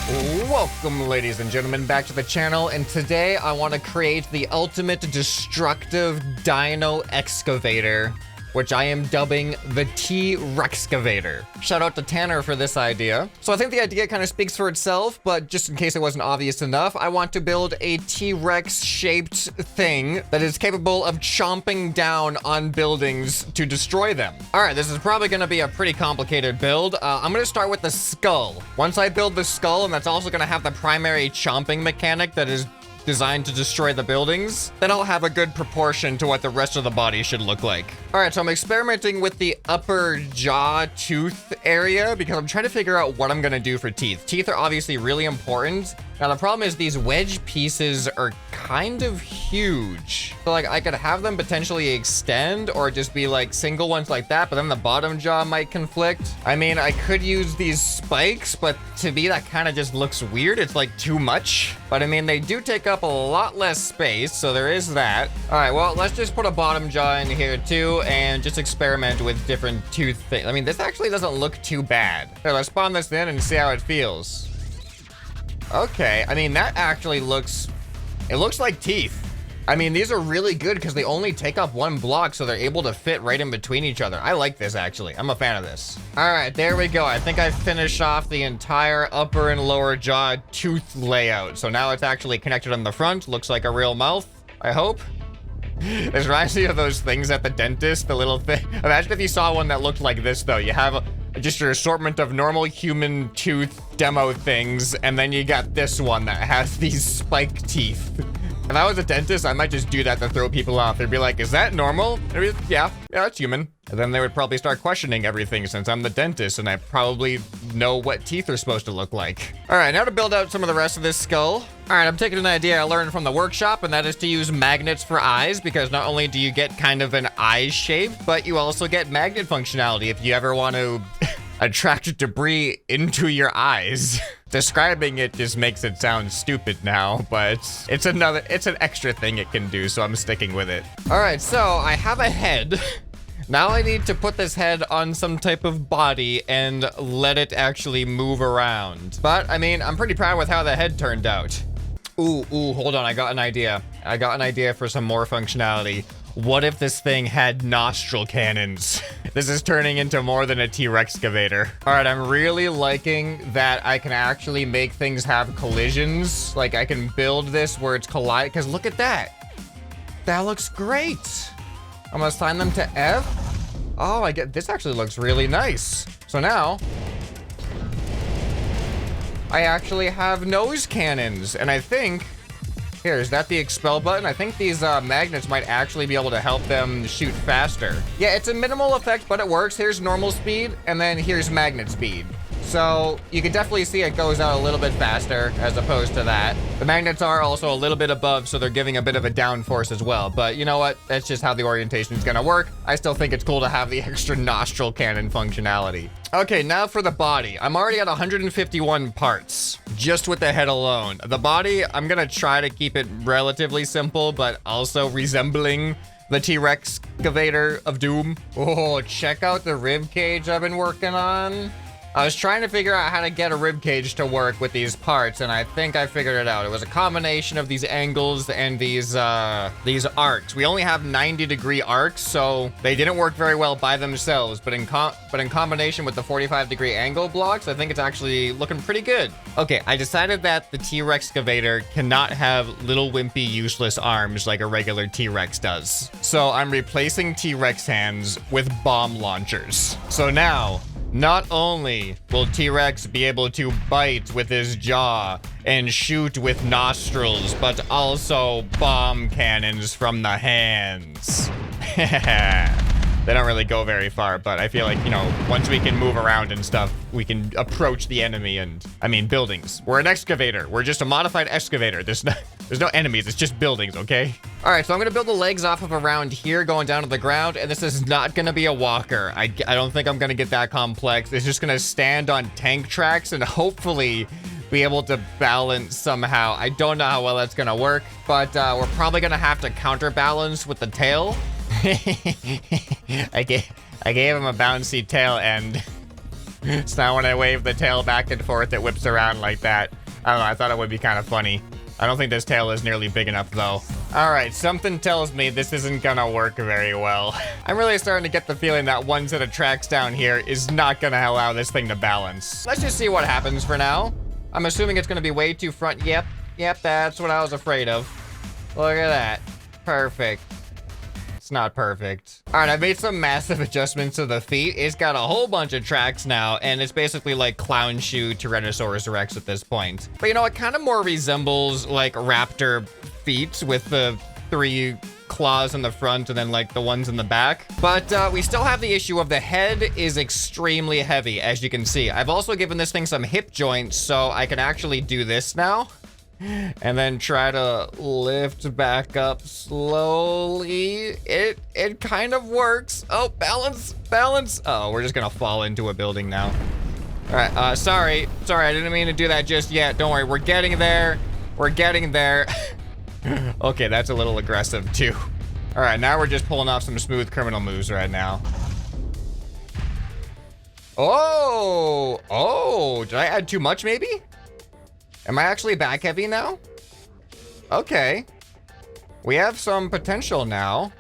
Welcome, ladies and gentlemen, back to the channel, and today I want to create the ultimate destructive dino excavator, which I am dubbing the T-Rexcavator. Shout out to Tanner for this idea. So I think the idea kind of speaks for itself, but just in case it wasn't obvious enough, I want to build a T-Rex shaped thing that is capable of chomping down on buildings to destroy them. All right, this is probably gonna be a pretty complicated build. I'm gonna start with the skull. Once I build the skull, and that's also gonna have the primary chomping mechanic that is designed to destroy the buildings, then I'll have a good proportion to what the rest of the body should look like. All right, so I'm experimenting with the upper jaw tooth area because I'm trying to figure out what I'm gonna do for teeth. Teeth are obviously really important. Now the problem is these wedge pieces are kind of huge. So like I could have them potentially extend or just be like single ones like that, but then the bottom jaw might conflict. I mean, I could use these spikes, but to me that kind of just looks weird. It's like too much. But I mean, they do take up a lot less space, so there is that. All right, well, let's just put a bottom jaw in here too and just experiment with different tooth things. I mean, this actually doesn't look too bad. Here, let's spawn this in and see how it feels. Okay, I mean, that actually looks, it looks like teeth. I mean, these are really good because they only take up one block, so they're able to fit right in between each other. I like this, actually. I'm a fan of this. All right, there we go. I think I finished off the entire upper and lower jaw tooth layout. So now it's actually connected on the front. Looks like a real mouth, I hope. This reminds me of those things at the dentist, the little thing. Imagine if you saw one that looked like this, though. You have just your assortment of normal human tooth demo things, and then you got this one that has these spike teeth. If I was a dentist, I might just do that to throw people off. They'd be like, is that normal? Yeah, it's human. And then they would probably start questioning everything since I'm the dentist and I probably know what teeth are supposed to look like. All right, now to build out some of the rest of this skull. All right, I'm taking an idea I learned from the workshop, and that is to use magnets for eyes, because not only do you get kind of an eye shape, but you also get magnet functionality if you ever want to attract debris into your eyes. Describing it just makes it sound stupid now, but it's an extra thing it can do, so I'm sticking with it. All right, so I have a head. Now I need to put this head on some type of body and let it actually move around. But I mean, I'm pretty proud with how the head turned out. Ooh, hold on, I got an idea. I got an idea for some more functionality. What if this thing had nostril cannons? This is turning into more than a T-Rexcavator. All right, I'm really liking that I can actually make things have collisions. Like I can build this where it's collide, because look at that. That looks great. I'm gonna assign them to F. Oh, I get, this actually looks really nice. So now, I actually have nose cannons, and I think, here, is that the expel button? I think these magnets might actually be able to help them shoot faster. Yeah, it's a minimal effect, but it works. Here's normal speed, and then here's magnet speed. So you can definitely see it goes out a little bit faster as opposed to that. The magnets are also a little bit above, so they're giving a bit of a downforce as well. But you know what? That's just how the orientation is gonna work. I still think it's cool to have the extra nostril cannon functionality. Okay, now for the body. I'm already at 151 parts, just with the head alone. The body, I'm gonna try to keep it relatively simple, but also resembling the T-Rexcavator of Doom. Oh, check out the rib cage I've been working on. I was trying to figure out how to get a rib cage to work with these parts, and I think I figured it out. It was a combination of these angles and these arcs. We only have 90-degree arcs, so they didn't work very well by themselves, but in combination with the 45-degree angle blocks, I think it's actually looking pretty good. Okay, I decided that the T-Rexcavator cannot have little wimpy useless arms like a regular T-Rex does. So I'm replacing T-Rex hands with bomb launchers. So now, not only will T-Rex be able to bite with his jaw and shoot with nostrils, but also bomb cannons from the hands. They don't really go very far, but I feel like, you know, once we can move around and stuff, we can approach the enemy and, I mean, buildings. We're an excavator. We're just a modified excavator. There's no enemies. It's just buildings, okay? All right, so I'm gonna build the legs off of around here going down to the ground, and this is not gonna be a walker. I don't think I'm gonna get that complex. It's just gonna stand on tank tracks and hopefully be able to balance somehow. I don't know how well that's gonna work, but we're probably gonna have to counterbalance with the tail. I gave him a bouncy tail end. So now when I wave the tail back and forth, it whips around like that. I don't know, I thought it would be kind of funny. I don't think this tail is nearly big enough though. All right, something tells me this isn't gonna work very well. I'm really starting to get the feeling that one set of tracks down here is not gonna allow this thing to balance. Let's just see what happens for now. I'm assuming it's gonna be way too front. Yep, that's what I was afraid of. Look at that, perfect. It's not perfect. All right, I've made some massive adjustments to the feet. It's got a whole bunch of tracks now, and it's basically like clown shoe Tyrannosaurus Rex at this point. But you know, it kind of more resembles like raptor feet with the 3 claws in the front and then like the ones in the back. But we still have the issue of the head is extremely heavy, as you can see. I've also given this thing some hip joints, so I can actually do this now. And then try to lift back up slowly. It kind of works. Oh, balance. Oh, we're just gonna fall into a building now. All right, sorry, I didn't mean to do that just yet. Don't worry, we're getting there. Okay, that's a little aggressive too. All right, now we're just pulling off some smooth criminal moves right now. Oh, did I add too much maybe? Am I actually back heavy now? Okay. We have some potential now.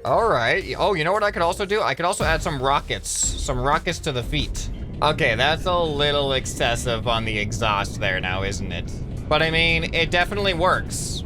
All right. Oh, you know what I could also do? I could also add some rockets to the feet. Okay, that's a little excessive on the exhaust there now, isn't it? But I mean, it definitely works.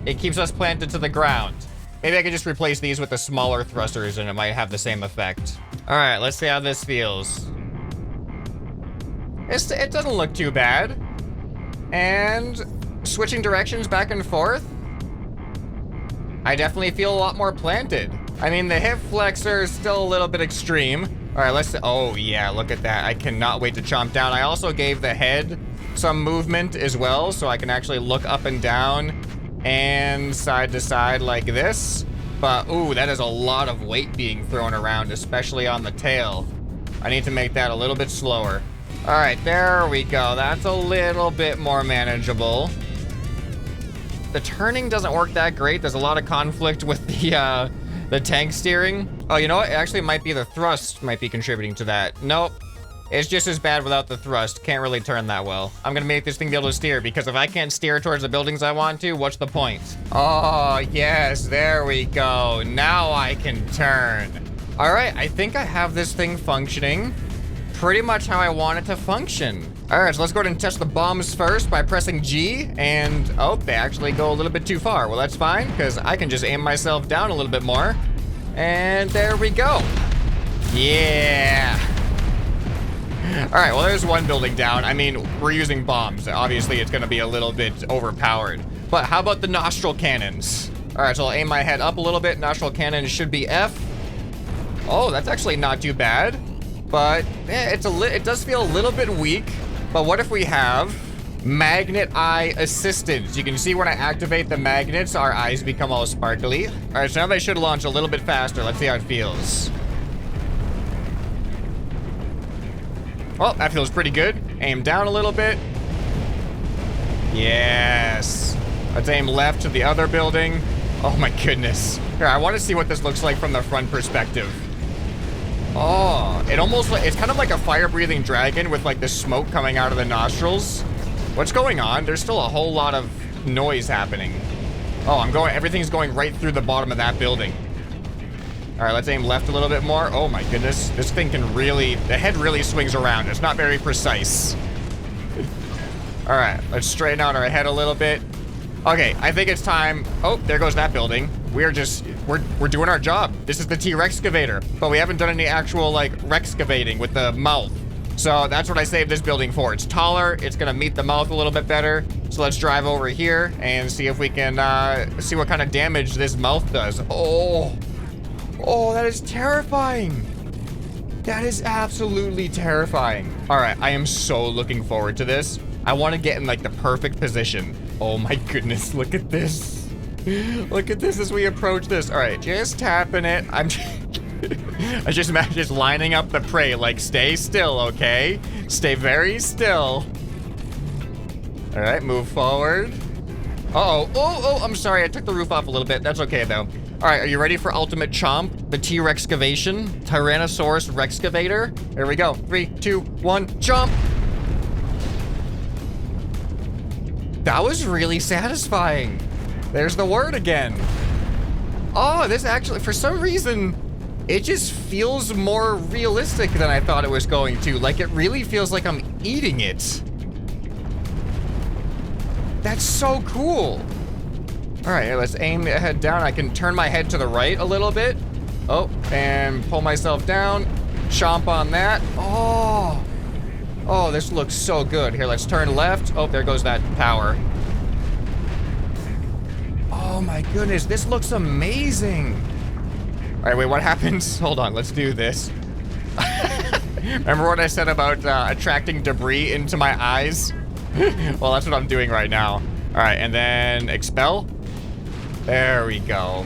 It keeps us planted to the ground. Maybe I could just replace these with the smaller thrusters and it might have the same effect. All right, let's see how this feels. It doesn't look too bad. And switching directions back and forth, I definitely feel a lot more planted. I mean, the hip flexor is still a little bit extreme. All right, oh yeah, look at that. I cannot wait to chomp down. I also gave the head some movement as well, so I can actually look up and down and side to side like this. But ooh, that is a lot of weight being thrown around, especially on the tail. I need to make that a little bit slower. All right, there we go. That's a little bit more manageable. The turning doesn't work that great. There's a lot of conflict with the tank steering. Oh, you know what? It actually might be the thrust might be contributing to that. Nope. It's just as bad without the thrust. Can't really turn that well. I'm gonna make this thing be able to steer because if I can't steer towards the buildings I want to, what's the point? Oh, yes, there we go. Now I can turn. All right, I think I have this thing functioning pretty much how I want it to function. All right, so let's go ahead and test the bombs first by pressing G, and oh, they actually go a little bit too far. Well, that's fine, because I can just aim myself down a little bit more. And there we go. Yeah. All right, well, there's one building down. I mean, we're using bombs. Obviously, it's gonna be a little bit overpowered. But how about the nostril cannons? All right, so I'll aim my head up a little bit. Nostril cannon should be F. Oh, that's actually not too bad. But it does feel a little bit weak. But what if we have magnet eye assistance? You can see when I activate the magnets, our eyes become all sparkly. All right, so now they should launch a little bit faster. Let's see how it feels. Well, that feels pretty good. Aim down a little bit. Yes. Let's aim left to the other building. Oh my goodness. Here, I want to see what this looks like from the front perspective. Oh, it's kind of like a fire-breathing dragon with like the smoke coming out of the nostrils. What's going on? There's still a whole lot of noise happening. Oh, everything's going right through the bottom of that building. All right, let's aim left a little bit more. Oh my goodness, this thing can the head really swings around. It's not very precise. All right, let's straighten out our head a little bit. Okay, I think it's time. Oh, there goes that building. We're doing our job. This is the T-Rexcavator, but we haven't done any actual like excavating with the mouth. So that's what I saved this building for. It's taller, it's gonna meet the mouth a little bit better. So let's drive over here and see if we can see what kind of damage this mouth does. Oh, that is terrifying. That is absolutely terrifying. All right, I am so looking forward to this. I want to get in like the perfect position. Oh my goodness, look at this. Look at this as we approach this. All right, just tapping it. I just imagine just lining up the prey, like stay still, okay? Stay very still. All right, move forward. Uh-oh, oh, I'm sorry, I took the roof off a little bit. That's okay though. All right, are you ready for ultimate chomp? The T-Rexcavation, Tyrannosaurus Rexcavator. Here we go. 3, 2, 1, chomp. That was really satisfying. There's the word again. Oh, this actually, for some reason, it just feels more realistic than I thought it was going to. Like, it really feels like I'm eating it. That's so cool. All right, here, let's aim the head down. I can turn my head to the right a little bit. Oh, and pull myself down. Chomp on that. Oh, this looks so good. Here, let's turn left. Oh, there goes that power. Oh my goodness, this looks amazing. All right, wait, what happens? Hold on, let's do this. Remember what I said about attracting debris into my eyes? Well, that's what I'm doing right now. All right, and then expel. There we go.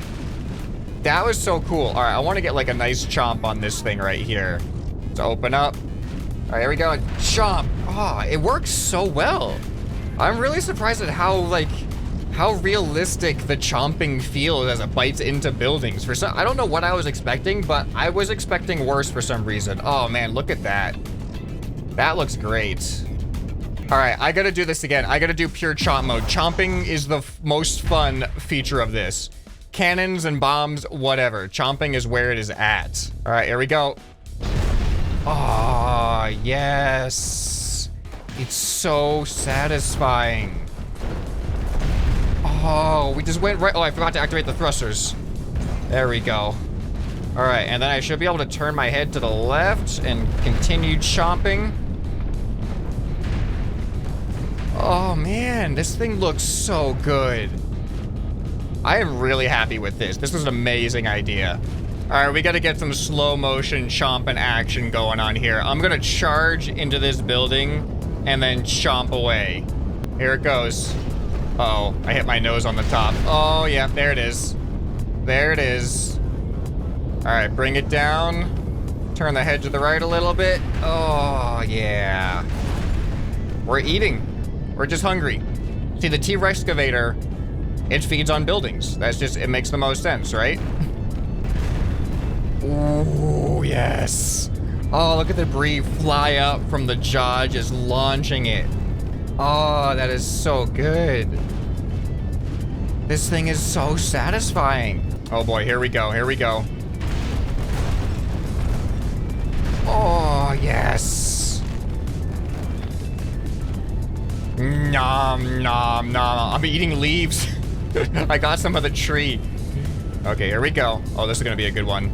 That was so cool. All right, I want to get like a nice chomp on this thing right here. Let's open up. All right, here we go. Chomp. Oh, it works so well. I'm really surprised at how realistic the chomping feels as it bites into buildings. I don't know what I was expecting, but I was expecting worse for some reason. Oh man, look at that. That looks great. All right, I gotta do this again. I gotta do pure chomp mode. Chomping is the most fun feature of this. Cannons and bombs, whatever. Chomping is where it is at. All right, here we go. Oh, yes. It's so satisfying. Oh, we just went right. Oh, I forgot to activate the thrusters. There we go. All right, and then I should be able to turn my head to the left and continue chomping. Oh man, this thing looks so good. I am really happy with this. This was an amazing idea. All right, we got to get some slow motion chomping action going on here. I'm gonna charge into this building and then chomp away. Here it goes. Uh-oh, I hit my nose on the top. Oh yeah, there it is. There it is. All right, bring it down. Turn the head to the right a little bit. Oh yeah. We're eating. We're just hungry. See, the T-Rexcavator, it feeds on buildings. That's just, it makes the most sense, right? Ooh, yes. Oh, look at the debris fly up from the jaw, just launching it. Oh, that is so good. This thing is so satisfying. Oh boy, here we go, here we go. Oh, yes. Nom, nom, nom. I'm eating leaves. I got some of the tree. Okay, here we go. Oh, this is gonna be a good one.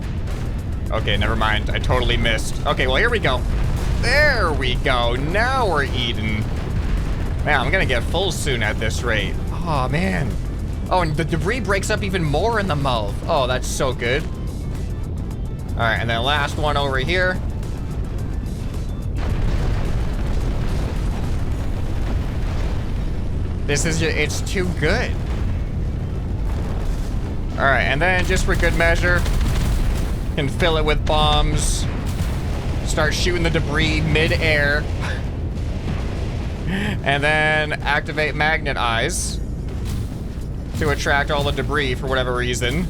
Okay, never mind. I totally missed. Okay, well, here we go. There we go. Now we're eating. Man, I'm gonna get full soon at this rate. Oh, man. Oh, and the debris breaks up even more in the mouth. Oh, that's so good. All right, and then last one over here. This is just, it's too good. All right, and then just for good measure, can fill it with bombs. Start shooting the debris mid-air. And then activate magnet eyes to attract all the debris for whatever reason.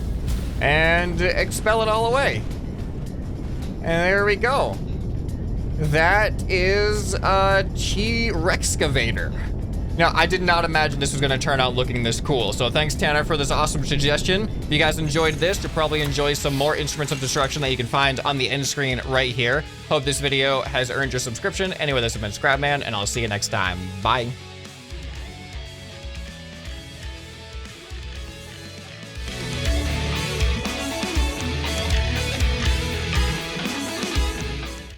And expel it all away. And there we go. That is a T-Rexcavator. Now, I did not imagine this was going to turn out looking this cool, so thanks, Tanner, for this awesome suggestion. If you guys enjoyed this, you'll probably enjoy some more instruments of destruction that you can find on the end screen right here. Hope this video has earned your subscription. Anyway, this has been ScrapMan, and I'll see you next time. Bye.